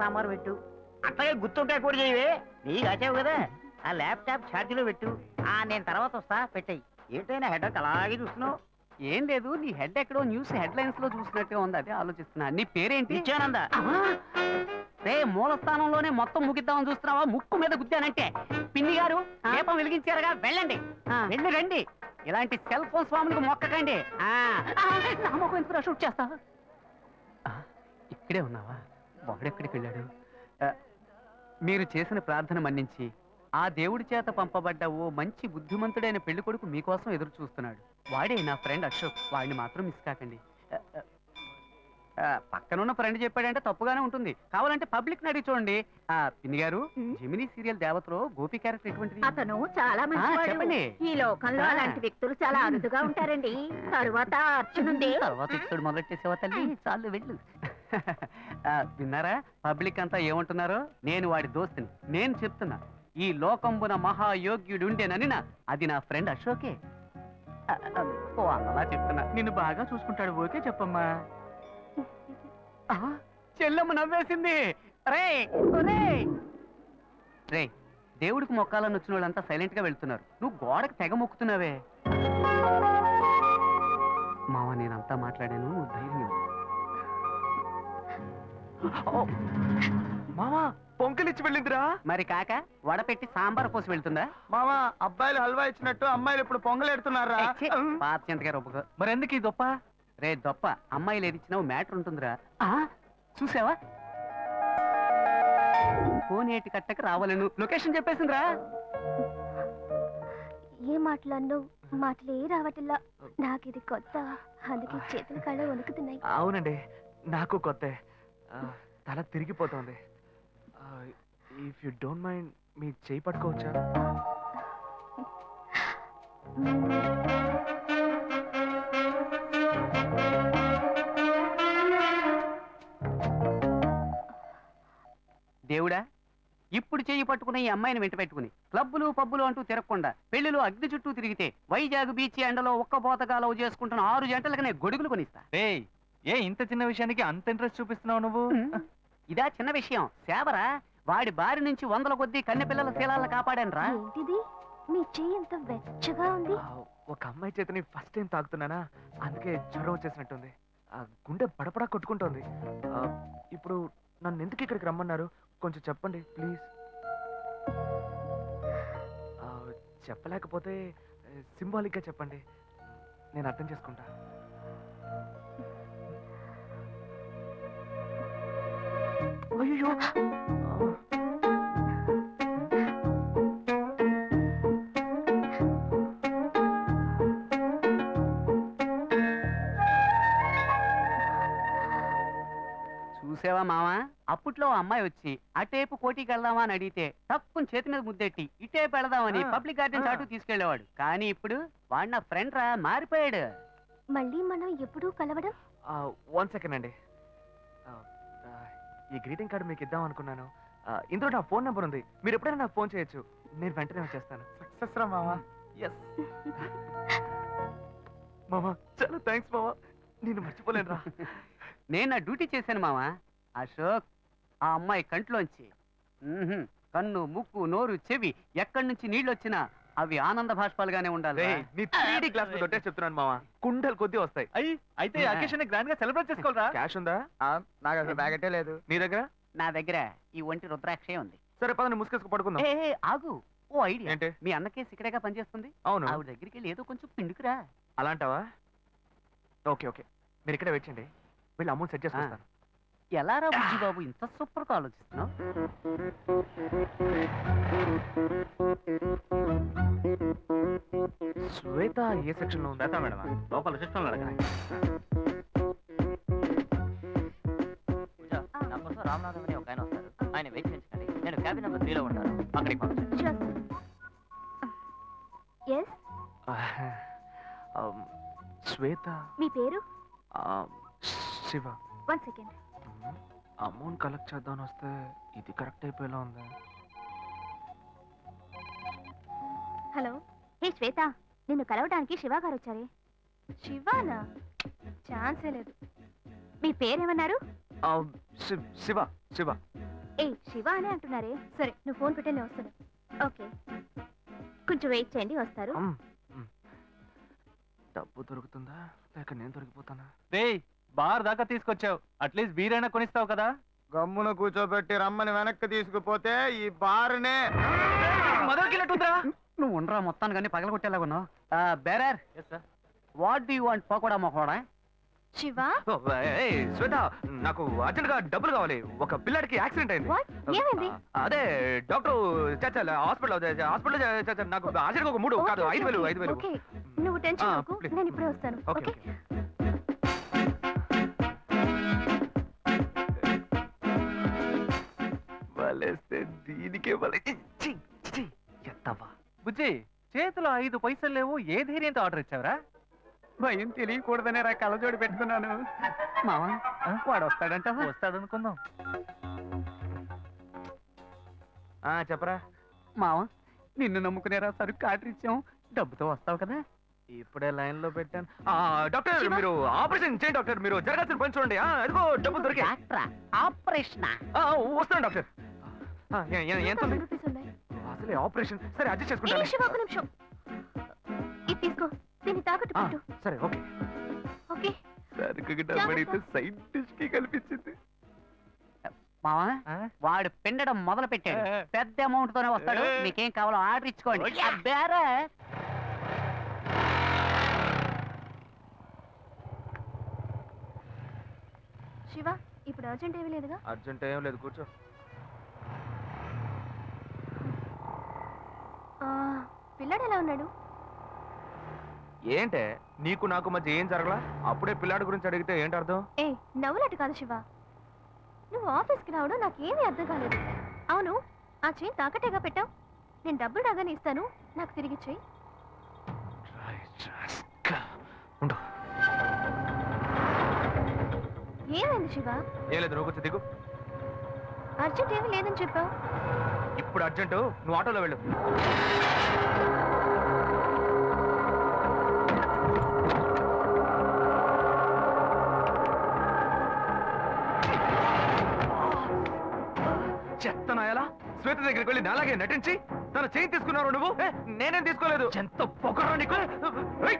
సాంబార్ పెట్టు. అట్లాగే గుర్తుంటాయి కూడా చేయవే, నీ కాచావు కదా. ఆ ల్యాప్టాప్ ఛార్జీలో పెట్టు. నేను తర్వాత వస్తా, పెట్టాయి. ఏంటైనా హెడ్ అలాగే చూస్తున్నావు? ఏం లేదు, నీ హెడ్ ఎక్కడో న్యూస్ హెడ్లైన్స్ లో చూసినట్టుగా ఉంది, అదే ఆలోచిస్తున్నా. నీ పేరేంటి? నిత్యానంద. రే, మూల స్థానంలోనే మొత్తం ముగిద్దామని చూస్తున్నావా? ముక్కు మీద గుద్దానంటే. పిన్ని గారు దీపం వెలిగించారుగా, వెళ్ళండి. వెళ్ళి రండి. ఇలాంటి సెల్ ఫోన్ స్వాములకు మొక్కకండి. నా మొక్క ఎందుకు షూట్ చేస్తా? ఇక్కడే ఉన్నావా? వాడెక్కడికి వెళ్ళాడు? మీరు చేసిన ప్రార్థన మన్నించి ఆ దేవుడి చేత పంపబడ్డ ఓ మంచి బుద్ధిమంతుడైన పెళ్లి కొడుకు మీకోసం ఎదురు చూస్తున్నాడు. వాడే నా ఫ్రెండ్ అశోక్. వాడిని మాత్రం మిస్ కాకండి. పక్కనున్న ఫ్రెండ్ చెప్పాడంటే తప్పుగానే ఉంటుంది, కావాలంటే పబ్లిక్ అడిగి చూడండి. పిన్ని గారు, జెమినీ సీరియల్ దేవతలో గోపి క్యారెక్టర్ ఎటువంటిది? అతను చాలా మంచివాడు. ఈ లోకంలో అలాంటి వ్యక్తులు చాలా అరుదుగా ఉంటారండి. తరువాత అర్చనుంది. తర్వాత ఇప్పుడు మొదలెట్టేసేవా తల్లి? చాలు వెళ్ళు. విన్నారా పబ్లిక్ అంతా ఏమంటున్నారో? నేను వాడి దోస్తుని. నేను చెప్తున్నా, ఈ లోకంబున మహాయోగ్యుడుండేనని అది నా ఫ్రెండ్ అశోకే. అలా చెప్తున్నా. నిన్ను బాగా చూసుకుంటాడు. ఓకే చెప్పమ్మా. చెల్లెమ్మ నవ్వేసింది. రే రే, దేవుడికి మొక్కాలని వచ్చిన వాళ్ళంతా సైలెంట్ గా వెళ్తున్నారు, నువ్వు గోడకు తెగ మొక్కుతున్నావే. మావ, నేనంతా మాట్లాడాను, నువ్వు ధైర్యం. మామా, పొంకలిచ్చి వెళ్ళిందిరా. మరి కాక వడపెట్టి సాంబార్ పోసి వెళ్తుందా? మామా, అబ్బాయిలు హల్వా ఇచ్చినట్టు అమ్మాయిలు ఇప్పుడు పొంగలెడుతున్నారా? పాత చింతగా రొప్ప. మరి ఎందుకు ఈ దొప్ప? రే దొప్ప, అమ్మాయిలు ఏది ఇచ్చినావు మ్యాటర్ ఉంటుందిరా. చూసావా, కోనేటి కట్టకు రావాలను లొకేషన్ చెప్పేసిందిరా. ఏ మాటలన్నో మాటలే రావట్లా. నాకు ఇది కొత్త, అందుకే చేతుల కళ్ళ వణుకుతున్నాయి. అవునండి, నాకు కొత్త. తల తిరిగిపోతుంది. ఇఫ్ యు డోంట్ మైండ్, మీ చేయి పట్టుకోవచ్చా? దేవుడా, ఇప్పుడు చెయ్యి పట్టుకున్న ఈ అమ్మాయిని వెంట పెట్టుకుని క్లబ్బులు పబ్బులు అంటూ తిరగకుండా పెళ్లిలో అగ్ని చుట్టూ తిరిగితే వైజాగ్ బీచ్ ఎండలో ఒక్క పోతగా లవ్ చేసుకుంటున్న 6 జంటలకనే గొడుగులు కొనిస్తా. ఏ ఇంత చిన్న విషయానికి అంత ఇంట్రెస్ట్ చూపిస్తున్నావు నువ్వు? ఇదా చిన్న విషయం? సేవరా, వాడి బారి నుంచి 100 కొద్దీ కన్నె పిల్లల శీలాలను కాపాడాను రా. ఏంటిది, మీ చెయ్యి ఎంత వెచ్చగా ఉంది? ఒక అమ్మాయి చేతని ఫస్ట్ టైం తాగుతున్నానా, అందుకే జ్వరం వచ్చేసినట్టుంది. గుండె పడపడా కొట్టుకుంటోంది. ఇప్పుడు నన్ను ఎందుకు ఇక్కడికి రమ్మన్నారు? కొంచెం చెప్పండి ప్లీజ్. చెప్పలేకపోతే సింబాలిక్ గా చెప్పండి, నేను అర్థం చేసుకుంటా. అయ్యో, చూసావా మావా, అప్పట్లో అమ్మాయి వచ్చి అటేపు కోటికి వెళ్దామా అని అడిగితే తప్పుని చేతి మీద ముద్దెట్టి ఇటేపు వెళదామని పబ్లిక్ గార్డెన్ చాటు తీసుకెళ్లేవాడు. కానీ ఇప్పుడు వాడు నా ఫ్రెండ్ రా, మారిపోయాడు. మళ్ళీ మనం ఎప్పుడూ కలవడం? 1 సెకండ్ అండి. ఈ గ్రీటింగ్ కార్డు మీకు ఇద్దాం అనుకున్నాను. ఇందులో నా ఫోన్ నెంబర్ ఉంది, మీరు ఎప్పుడైనా నాకు ఫోన్ చేయొచ్చు, నేను వెంటనే వచ్చేస్తాను. సక్సెస్ రా మామా. ఎస్ మామా, చాలా థ్యాంక్స్ మామా, నేను మర్చిపోలేను రా. నేను నా డ్యూటీ చేశాను మావా. అశోక్, ఆ అమ్మాయి కంట్లోంచి కన్ను, ముక్కు, నోరు, చెవి ఎక్కడి నుంచి నీళ్ళు వచ్చినా అవి ఆనంద భాష్పాలుగానే ఉండాలి. నీ 3D గ్లాస్ మీద ఒట్టే చెప్తున్నాను మావా, కుండలు కొద్దీ వస్తాయి. అయితే అకేషన్ గ్రాండ్ గా సెలబ్రేట్ చేసుకోవాలరా. క్యాష్ ఉందా? నాకు అసలు బ్యాగెటే లేదు. నీ దగ్గర? నా దగ్గర ఈ ఒంటి రుద్రాక్షే ఉంది. సరే పద, ముసుకేసుకు పడుకుందాం. ఆగు, ఓ ఐడియా. ఏంటి? మీ అన్న కేసు ఇక్కడేగా పనిచేస్తుంది. అవును. ఆవిడ దగ్గరికి వెళ్ళి ఏదో కొంచెం పిండుకురా. అలాంటావా? ఓకే ఓకే, మీరు ఇక్కడ వెయిట్ చేయండి, వీళ్ళు అమౌంట్ సెట్ చేసుకుంటాను. ఎలా రా బుజ్జి బాబు, ఇంత సూపర్ గా ఆలోచిస్తున్నావు? శ్వేత ఏ సెక్షన్ లో ఉందా? మేడం లోపల సిస్టమ్ రామనాథం అని ఒక ఆయన వస్తారు, ఆయన వెయిట్ చేయించండి. నేను క్యాబిన్ నెంబర్ 3లో ఉంటాను, అక్కడికి పంపించండి. శ్వేత. మీ పేరు? శివ. 1 సెకండ్. అమౌంట్ కలెక్ట్ చేద్దామని వస్తే ఇది కరెక్ట్ అయిపోయేలా ఉంది. హలో, హే శ్వేత, నిన్ను కలవడానికి శివ గారు వచ్చారే. శివానా? ఛాన్సే లేదు. మీ పేరేమన్నారు? శివ. శివ. ఏ శివ అనే అంటున్నారే. సరే నువ్వు ఫోన్ పెట్టే నేను వస్తాను. ఓకే కొంచెం వెయిట్ చేయండి, వస్తారు. డబ్బు దొరుకుతుందా లేక నేను దొరికిపోతానా? రేయ్ బార్ దాకా తీసుకొచ్చావు, అట్లీస్ట్ బీరైనా కొనిస్తావు కదా. గమ్మున కూర్చోబెట్టి రమ్మని వెనక్కి తీసుకుపోతే ఈ బారునే మొదలుకెళ్ళట్టుందా? నువ్వు ఉండరా మొత్తాన్ని కానీ పగలగొట్టేలాగా ఉన్నావు. Bearer what do you want pakora మొహోడా? శివ శ్వేత, నాకు అర్జెంట్ గా డబ్బులు కావాలి. ఒక పిల్లడికి యాక్సిడెంట్ అయింది. వాట్ ఏమైంది? అదే డాక్టర్ హాస్పిటల్ నాకు అర్జెంట్ గా ఒక 3 కాదు 5,000. ఓకే నువ్వు టెన్షన్ అవ్వకు, please. నేను ఇప్పుడే వస్తాను. ఓకే ఓకే వలేస్తే దీనికే ఎత్తవా? బుజ్జి చేతిలో 5 పైసలు లేవు, ఏ ధైర్యంతో ఆర్డర్ ఇచ్చావురా? భయం తెలియకూడదనే రా కళ్ళజోడి పెట్టుకున్నాను. మావా వాడు వస్తాడంట. వస్తాడనుకుందాం. చెప్పరా. మావా నిన్ను నమ్ముకునేరా సరుకు ఆర్డర్ ఇచ్చాం, డబ్బుతో వస్తావు కదా. ఇప్పుడే లైన్ లో పెట్టాను. డాక్టర్ మీరు ఆపరేషన్ చేయండి డాక్టర్. మీరు జరగాల్సిన పని చూడండి. అదిగో డబ్బులు దొరికి డాక్టరా ఆపరేషన్? వస్తాను డాక్టర్. ఎంత ఉంది? 1000 రూపీస్ ఉన్నాయి. అసలే ఆపరేషన్. సరే అడ్జస్ట్ ఏ చేసుకుంటాను. శివ ఒక నిమిషం, ఇది తీసుకో, దీన్ని తాకట్టు పెట్టు. సరే ఓకే. ఓకే సరుకు డబ్బడితే సైడ్ డిష్ కి కల్పించింది. మావా ఆ? వాడు పిండడం మొదలు పెట్టాడు. పెద్ద అమౌంట్ తోనే వస్తాడు. మీకేం కావాలో ఆర్డర్ ఇచ్చుకోండి. బేరర్ శివ ఇప్పుడు అర్జెంట్ ఏమీ లేదుగా. అర్జెంట్ ఏం లేదు, కూర్చో. పిల్లాడు ఎలా ఉన్నాడు? ఏంటే నీకు నాకు మధ్య ఏం జరగలా? అప్పుడే పిల్లాడి గురించి అడిగితే ఏంటి అర్థం? ఏ నవ్వులట్టు కాదు శివ, నువ్వు ఆఫీస్కి రావడం నాకేమీ అర్థం కాలేదు. అవును ఆ చైన్ తాకట్టేగా పెట్టావు. నేను డబ్బులు రాగానే ఇస్తాను, నాకు తిరిగి ఇచ్చేయి. ఉండు. ఏమైంది శివ? ఏం లేదు, నువ్వు కూర్చో, దిగు. అర్జెంట్ ఏమీ లేదని చెప్పావు. ఇప్పుడు అర్జెంటు, నువ్వు ఆటోలో వెళ్ళు. చెత్తనాయలా శ్వేత దగ్గరికి వెళ్ళి నాలాగే నటించి తన చేయి తీసుకున్నారు నువ్వు. నేనేం తీసుకోలేదు. ఎంత పొగరా నీకు. ఏయ్!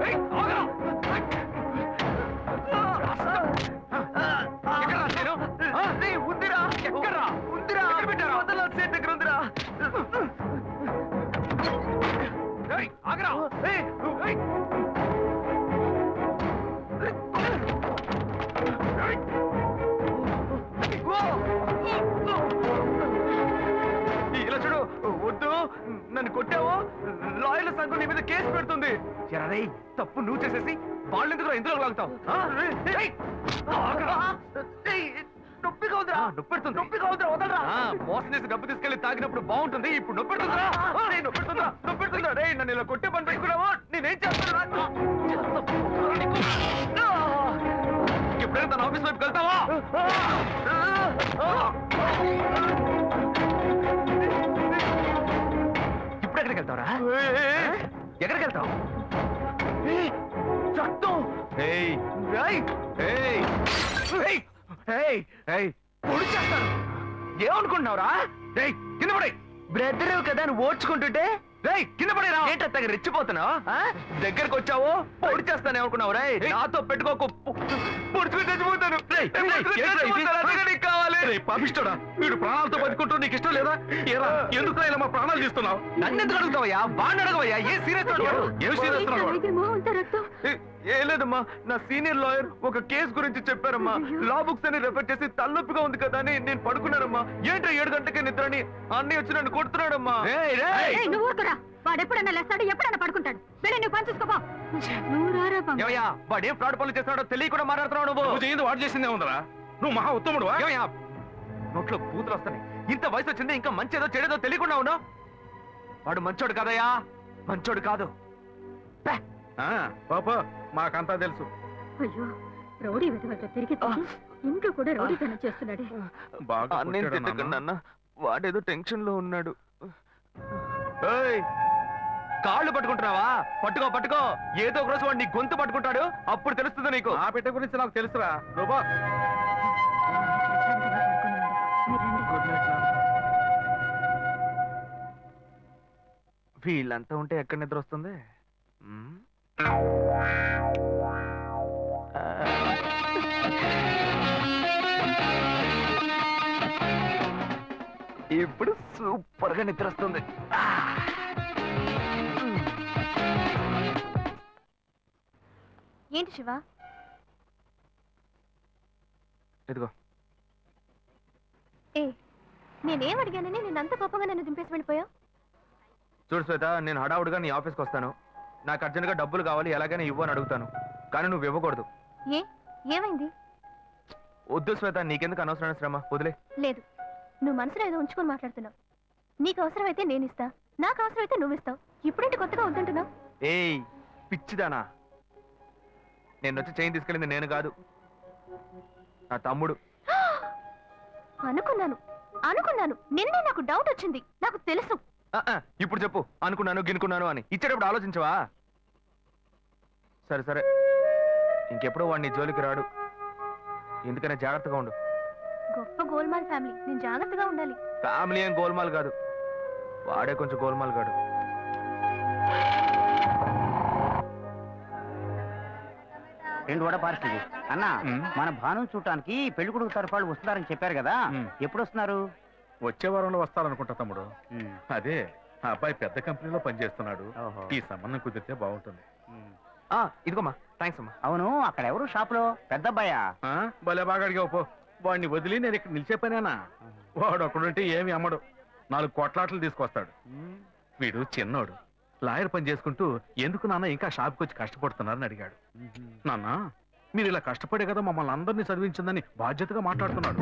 ఏయ్! ఆగరా! ఎక్కడ్రా చేను? ఉందిరా. ఎక్కడ్రా? ఉందిరా. ఎక్కడ పెట్టారా? చేతి దగ్గర ఉందిరా. ఏయ్! ఆగరా! ఏయ్! ఏయ్! ఇలా చూడు, వద్దు. నన్ను కొట్టావు, లాయర్ల సంఘం నీ మీద కేసు పెడుతుంది. ఎరా తప్పు నువ్వు చేసేసి వాళ్ళు ఎందుకు ఎందులో లాగుతావు? నొప్పిగా ఉందిరా. నొప్పెడుతుంది. నొప్పిగా ఉందిరా, వదలరా. మోసం చేసి డబ్బు తీసుకెళ్లి తాగినప్పుడు బాగుంటుంది, ఇప్పుడు నొప్పెడుతుందిరా. నొప్పెడుతుందా? నొప్పెడుతుందా? రే నన్ను ఇలా కొట్టే పని పెట్టుకున్నావా? నేనేం చేస్తాను? ఎప్పుడైనా తన ఆఫీస్ వైపు వెళ్తావా? ఇప్పుడు ఎక్కడికి వెళ్తావరా? ఎక్కడికి వెళ్తావు? చట్టం. పొడి చేస్తాను. ఏమనుకుంటున్నావురా? కింద పడే. బ్రదర్ కదా అని ఓడ్చుకుంటుంటే కింద పడేరా. ఏంటో తగ్గ రెచ్చిపోతున్నావు? దగ్గరకు వచ్చావు, పొడి చేస్తాను ఏమనుకున్నావు? రే నాతో పెట్టుకోకు, పొడుచుకుని చచ్చిపోతాను. కావాలి పాపిస్తాడా? వీడు ప్రాణాలతో బతుకుంటూ నీకు ఇష్టం లేదా? ఏరా ఎందుకు ఇలా మా ప్రాణాలు తీస్తున్నావు? నన్ను ఎందుకు అడుగుతావయ్యా? బాగా అడగవయ్యా. ఏ సీరియస్ ఏం సీరియస్? ఏం లేదమ్మా, నా సీనియర్ లాయర్ ఒక కేసు గురించి చెప్పారమ్మా. లా బుక్స్ అని రెఫర్ చేసి తలనొప్పిగా ఉంది కదా అని నేను పడుకున్నానమ్మా. ఏంటో 7 గంటలకే నిద్రని అన్నీ వచ్చి నన్ను కొడుతున్నాడమ్మా. నువ్వు ఊరుకురా, వాడు ఎప్పుడన్నా లేస్తాడు, ఎప్పుడన్నా పడుకుంటాడు. వెళ్ళి నువ్వు పని చూసుకోపో. నువ్వు రారా బాబు. ఏమయ్యా వాడు ఏం ఫ్రాడ్ పనులు చేస్తున్నాడో తెలియకుండా మాట్లాడుతున్నావు నువ్వు. చేయింది వాడు చేసిందే ఉందరా. నువ్వు మహా ఉత్తముడు. ఏమయ్యా నోట్లో బూతులు వస్తాయి. ఇంత వయసు వచ్చింది, ఇంకా మంచేదో చెడేదో తెలియకుండా ఉన్నావు. వాడు మంచోడు కాదయ్యా, మంచోడు కాదు. పాప మాకంతా తెలుసు. అయ్యో రౌడీ వెతవట తిరిగి ఇంట్లో కూడా రౌడీతనం చేస్తున్నాడే. బాగా నేను తిట్టకండి అన్న, వాడేదో టెన్షన్ లో ఉన్నాడు. కాళ్ళు పట్టుకుంటున్నావా? పట్టుకో పట్టుకో. ఏదో ఒక రోజు వాడు నీ గొంతు పట్టుకుంటాడు, అప్పుడు తెలుస్తుంది నీకు. ఆ బిడ్డ గురించి నాకు తెలుసురా. ప్రశాంతంగా పడుకోనివ్వండి. మీరు రండి. వీళ్ళంతా ఉంటే ఎక్కడ నిద్ర వస్తుంది? ఇప్పుడు సూపర్ గా నిద్ర వస్తుంది. ఏంటి శివ? ఇదిగో. ఏ నేనేం అడిగానని నేనంత కోపంగా నన్ను దింపేసి వెళ్ళిపోయావు? చూడు శ్వేత, నేను హడావుడిగా నీ ఆఫీస్కి వస్తాను. నాకు అర్జెంట్గా డబ్బులు కావాలి, ఎలాగైనా ఇవ్వు అని అడుగుతాను. కానీ నువ్వు ఇవ్వకూడదు. ఏమైంది? వద్దు శ్వేత, నీకెందుకు అనవసరమైన శ్రమ, వదిలే. లేదు, నువ్వు మనసులో ఏదో ఉంచుకొని మాట్లాడుతున్నావు. నీకు అవసరమైతే నేను ఇస్తా, నాకు అవసరమైతే నువ్వు ఇస్తావు. ఇప్పుడేంటి కొత్తగా వద్దంటున్నావు? ఏయ్ పిచ్చిదానా, నేను వచ్చి చైన్ తీసుకెళ్ళింది నేను కాదు, నా తమ్ముడు. అనుకున్నాను నిన్నే నాకు డౌట్ వచ్చింది. నాకు తెలుసు. ఇప్పుడు చెప్పు, అనుకున్నాను గినుకున్నాను అని. ఇచ్చేటప్పుడు ఆలోచించవా? సరే సరే, ఇంకెప్పుడు వాడిని జోలికి రాడు. ఎందుకనే జాగ్రత్తగా ఉండు. గొప్ప గోల్మాల్ ఫ్యామిలీ, నేను జాగ్రత్తగా ఉండాలి. ఫ్యామిలీ ఏం గోల్మాల్ కాదు, వాడే కొంచెం గోల్మాల్ కాడు. రెండు వడ పార్సల్ అన్నా. మన భాను చూడటానికి పెళ్లి కొడుకు తరఫు వాళ్ళు వస్తున్నారని చెప్పారు కదా, ఎప్పుడు వస్తున్నారు? వచ్చే వారంలో వస్తారనుకుంటా తమ్ముడు. అదే ఆ అబ్బాయి పెద్ద కంపెనీలో పనిచేస్తున్నాడు. ఈ సంబంధం కుదిరితే బాగుంటుంది. ఇదిగోమ్మా, థ్యాంక్స్ అమ్మా. అవును, అక్కడ ఎవరు షాప్ లో? పెద్ద అబ్బాయా? భలే బాగా అడిగావు పో. వాడిని వదిలి నేను ఇక్కడ నిలిచే పనేనా? వాడు ఒకడుంటే ఏమి అమ్మడు, 4 కోట్లాట్లు తీసుకొస్తాడు. వీడు చిన్నోడు, లాయర్ పని చేసుకుంటూ ఎందుకు నాన్న ఇంకా షాప్కి వచ్చి కష్టపడుతున్నారని అడిగాడు. నాన్న, మీరు ఇలా కష్టపడే కదా మమ్మల్ని అందరినీ చదివించిందని బాధ్యతగా మాట్లాడుతున్నాడు.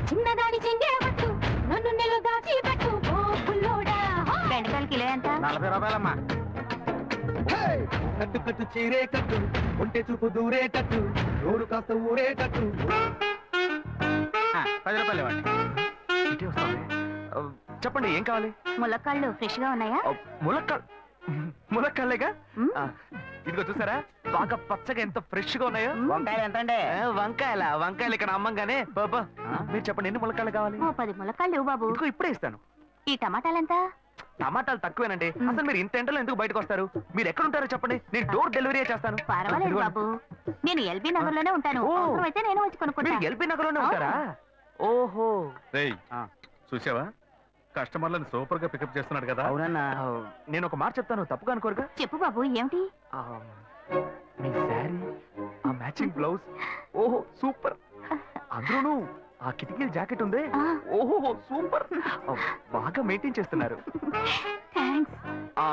చిన్నదాని చెంగేవట్టు నన్ను నెల దాచి పెట్టు ఓ పుల్లోడా. బెండకాయలు కిలో ఎంత? 40 రూపాయలమ్మా. కట్టు కట్టు చీరే కట్టు, ఒంటె చూపు దూరే కట్టు, నోరు కాస్త ఊరే కట్టు. 10 రూపాయలు ఇవ్వండి. ఇటే వస్తాను. చెప్పండి, ఏం కావాలి? ములక్కాళ్ళు ఫ్రెష్ గా ఉన్నాయా? ములక్కాళ్ళేగా. ఇదిగో చూసారా, బాగా పచ్చగా ఎంత ఫ్రెష్ గా ఉన్నాయో. వంకాయలు ఎంత అండి? వంకాయలు ఇక్కడ అమ్మంగానే. బాబా, మీరు చెప్పండి, ఎన్ని ములక్కాళ్ళు కావాలి? ఓ 10 ములక్కాళ్ళు ఇవ్వు బాబు. ఇంకో ఇప్పుడే ఇస్తాను. ఈ టమాటాలెంత? టమాటాలు తక్కువేనండి. అసలు మీరు ఇంత ఎండలో ఎందుకు బయటకు వస్తారు? మీరు ఎక్కడ ఉంటారో చెప్పండి, నేను డోర్ డెలివరీ చేస్తాను. పర్వాలేదు బాబు, నేను ఎల్బీ నగర్ లోనే ఉంటాను. అయితే నేను వచ్చి కొనుక్కుంటా. ఎల్బీ నగర్ లోనే ఉంటారా? ఓహో. రేయ్, చూసావా కస్టమర్లను సూపర్ గా పికప్ చేస్తున్నాడు కదా. అవునన్నా. నేను ఒక మాట చెప్తాను, తప్పుగా అనుకోరుగా? చెప్పు బాబు, ఏమిటి? మీ శారీ, ఆ మ్యాచింగ్ బ్లౌజ్, ఓహో సూపర్. అందులోనూ ఆ కిటికీల జాకెట్ ఉంది, ఓహో సూపర్. బాగా మెయింటైన్ చేస్తున్నారు. థాంక్స్. ఆ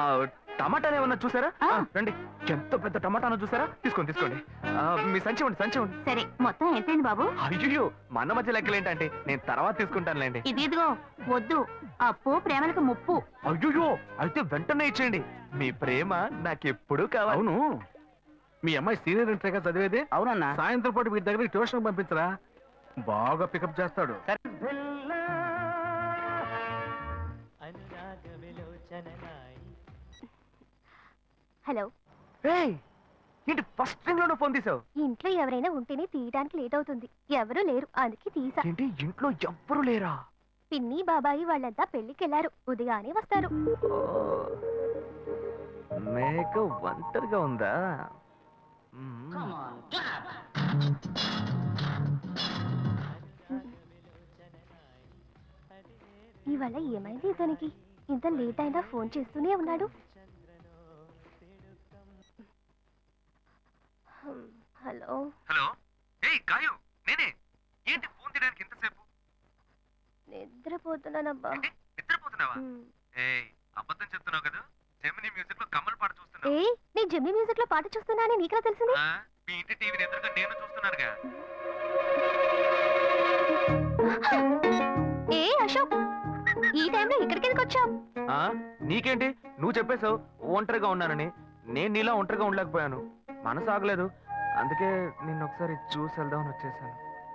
టమాటాలు ఏమన్నా చూసారా? రండి, ఎంత పెద్ద టమాటాను చూసారా? తీసుకోండి తీసుకోండి. మీ సంచి ఉండి సరే, మొత్తం ఎంతైంది బాబు? అయ్యో, మన మధ్య లెక్కలు ఏంటంటే నేను తర్వాత తీసుకుంటానులేండి. ఇదిగో వద్దు, అప్పు ప్రేమలకు ముప్పు. అయ్యో, అయితే వెంటనే ఇచ్చేయండి. మీ ప్రేమ నాకెప్పుడు కావాలి. అవును, మీ అమ్మాయి సీనియర్ ఇంటర్గా చదివేది. అవునన్నా. సాయంత్రం పాటు వీటి దగ్గర ట్యూషన్ పంపించరా, బాగా పికప్ చేస్తాడు. హలో. ఏంటి ఫస్ట్ థింగ్ లోనే ఫోన్ తీసావు? ఇంట్లో ఎవరైనా ఉంటేనే తీయడానికి లేట్ అవుతుంది. ఎవరూ లేరు, అందుకే తీసా. ఏంటి ఇంట్లో ఎవ్వరు లేరా? పిన్ని బాబాయి వాళ్ళంతా పెళ్లికెళ్లారు, ఉదయానే వస్తారు. మేక ఒంటరిగా ఉందా? ఇవాళ ఏమైంది ఇతనికి? ఇంత లేట్ అయినా ఫోన్ చేస్తూనే ఉన్నాడు. హలో. హలో. ఏయ్ గాయు, నేనే. ఏంటి ఫోన్ తీయడానికి ఎంతసేపు? నిద్రపోతున్నానబ్బా. నిద్రపోతున్నావా? ఏయ్, అబద్ధం చెప్తున్నావు కదా. జెమినీ మ్యూజిక్ లో కమల్ పాట చూస్తున్నావు. ఏయ్, నీ జెమినీ మ్యూజిక్ లో పాట చూస్తున్నా అని నీకెలా తెలిసింది? మీ ఇంటి టీవీని ఎదురుగా నేను చూస్తున్నానుగా. ఏ అశోక్, ఈ టైంలో ఇక్కడికి ఎందుకు వచ్చావు? నీకేంటి, నువ్వు చెప్పేశావు ఒంటరిగా ఉన్నానని. నేను నీలా ఒంటరిగా ఉండలేకపోయాను, మనసు ఆగలేదు. అందుకే నిన్ను ఒకసారి చూసి వెళ్దామని వచ్చేసాను.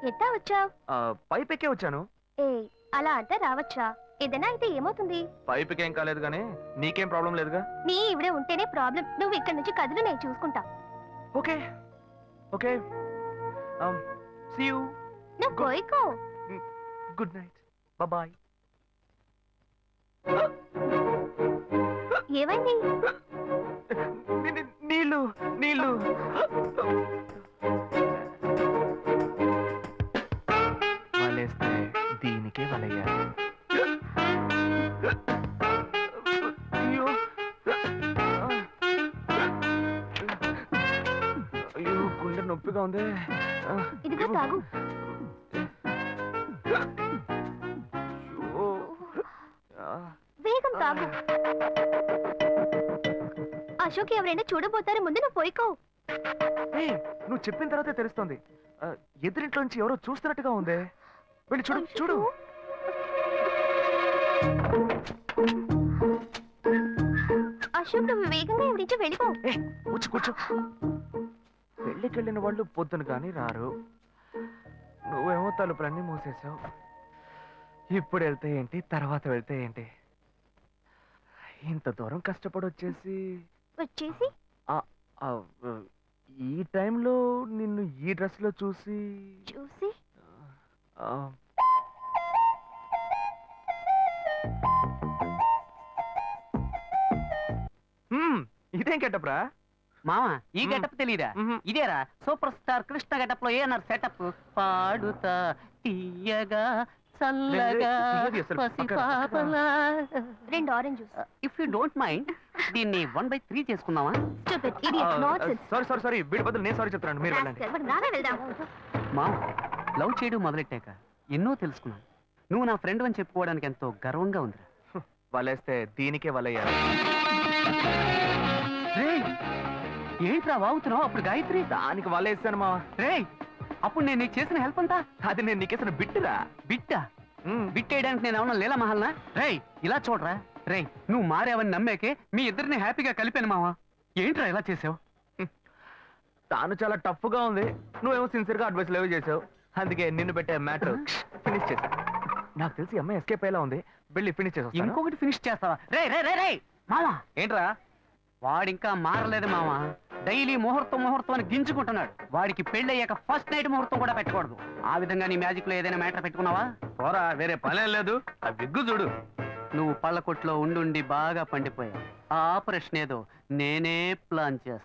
ఎట్టా వచ్చావు? పైపెక్కే వచ్చాను. ఏ అలా అంటే రావచ్చా? ఏదైనా అయితే ఏమవుతుంది? పైపెక్కేం కాలేదు కానీ నీకేం ప్రాబ్లం లేదుగా. నీ ఇవిడే ఉంటేనే ప్రాబ్లం. నువ్వు ఇక్కడి నుంచి కదులు, నేను చూసుకుంటా. ఓకే, ఓకే సీ యూ నువ్వు కోయికో. Good night bye. ఏమైంది? నీళ్ళు నీళ్ళు. వలేస్తే దీనికే వలయ్యారు. అయ్యో అయ్యో గుండె నొప్పిగా ఉంది. ఇదిగో తాగు. అయ్యో. వేగం తాగు. అశోక్ ఎవరైనా చూడబోతారు, ముందు నువ్వు పోయికో. ఏయ్, నువ్వు చెప్పిన తర్వాతే తెలుస్తోంది. ఎదురింట్లోంచి ఎవరో చూస్తున్నట్టుగా ఉంది. వెళ్ళి చూడు చూడు. అశోక్ నువ్వు వేగంగా ఎవరి నుంచి వెళ్ళిపో. కూర్చో కూర్చో. పెళ్ళికెళ్ళిన వాళ్ళు పొద్దున కానీ రారు. నువ్వేమో తలుపులన్నీ మూసేసావు. ఇప్పుడు వెళ్తే ఏంటి, తర్వాత వెళ్తే ఏంటి? ఇంత దూరం కష్టపడి వచ్చేసి వచ్చేసి ఈ టైంలో నిన్ను ఈ డ్రెస్ లో చూసి చూసి ఆ, ఇదేం కెట్టప్రా? మావా ఈ గెటప్ తెలీదా? ఇదేరా సూపర్ స్టార్ కృష్ణ గెటప్ లో ఏనారు సెటప్. పాడుతా తీయగా చల్లగా తీయది అసలు. పసిపాపలా. 2 orange juice. If you don't mind దీన్ని 1/3 చేసుకుందామా? Stupid idiot nonsense. సారీ వీడి బదులు నేను సారీ చెప్తున్నాను. మీరు వెళ్ళండి. మరి నానే వెళ్దాం. మా లవ్ చేయడం మొదలెట్టాక ఎన్నో తెలుసుకున్నాను. నువ్వు నా ఫ్రెండ్ అని చెప్పుకోవడానికి ఎంతో గర్వంగా ఉందిరా. వలేస్తే దీనికే వలయ్యారు. రేయ్, ఏంట్రా వాగుతున్నావు? అప్పుడు గాయత్రి దానికి వలేసాను మా. రేయ్, అప్పుడు నేను నీకు చేసిన హెల్ప్ అంతా అది నేను నీకేసిన బిట్టురా. బిట్టా? బిట్టేయడానికి నేను ఏమన్నా లీలా మహల్నా? రేయ్ ఇలా చూడరా. రేయ్, నువ్వు మారావని నమ్మేకే మీ ఇద్దరిని హ్యాపీగా కలిపాను మావా. ఏంట్రా ఇలా చేసావు? తాను చాలా టఫ్ గా ఉంది. నువ్వేమో సిన్సియర్ గా అడ్వైస్ లేవు చేసావు. అందుకే నిన్ను పెట్టే మ్యాటర్ ఫినిష్ చేశా. నాకు తెలిసి అమ్మాయి ఎస్కేప్ అయ్యేలా ఉంది. వెళ్ళి ఫినిష్ చేసా. ఇంకొకటి ఫినిష్ చేస్తావా? రే రే రే రే మావా, ఏంట్రా? వాడింకా మారలేదు మావా. డైలీ ముహూర్తం అని గింజుకుంటున్నాడు. వాడికి పెళ్ళయ్యాక ఫస్ట్ నైట్ ముహూర్తం కూడా పెట్టకూడదు. ఆ విధంగా నీ మ్యాజిక్ లో ఏదైనా మ్యాటర్ పెట్టుకున్నావా? పోరా, వేరే పనేం లేదు. ఆ విగ్గు చూడు. నువ్వు పళ్ళ కొట్లో ఉండి బాగా పండిపోయావు. ఆ ఆపరేషన్ ఏదో నేనే ప్లాన్ చేస్తా.